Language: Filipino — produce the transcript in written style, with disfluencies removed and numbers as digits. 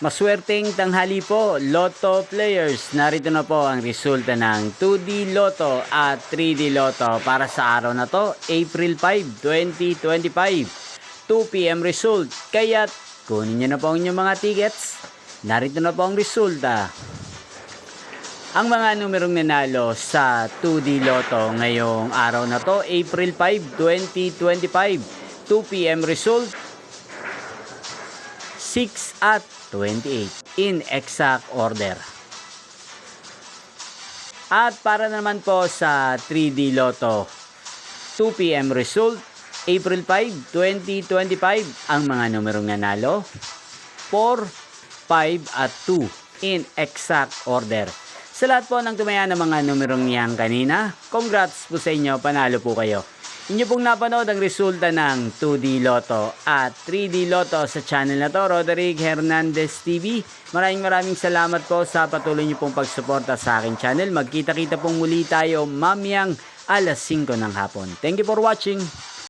Maswerteng tanghali po, Lotto players. Narito na po ang resulta ng 2D Lotto at 3D Lotto para sa araw na to, April 5, 2025. 2 PM result. Kaya kunin nyo na po ang inyong mga tickets. Narito na po ang resulta. Ang mga numerong nanalo sa 2D Lotto ngayong araw na to, April 5, 2025. 2 PM result, 6 at 28 in exact order. At para naman po sa 3D Lotto 2 PM result, April 5, 2025, ang mga numerong nanalo 4, 5 at 2 in exact order. Sa lahat po ng tumaya ng mga numerong niyan kanina, congrats po sa inyo, panalo po kayo. Inyo pong napanood ang resulta ng 2D Lotto at 3D Lotto sa channel na to, Roderick Hernandez TV. Maraming salamat po sa patuloy niyo pong pagsuporta sa aking channel. Magkita-kita pong muli tayo mamayang alas 5 ng hapon. Thank you for watching.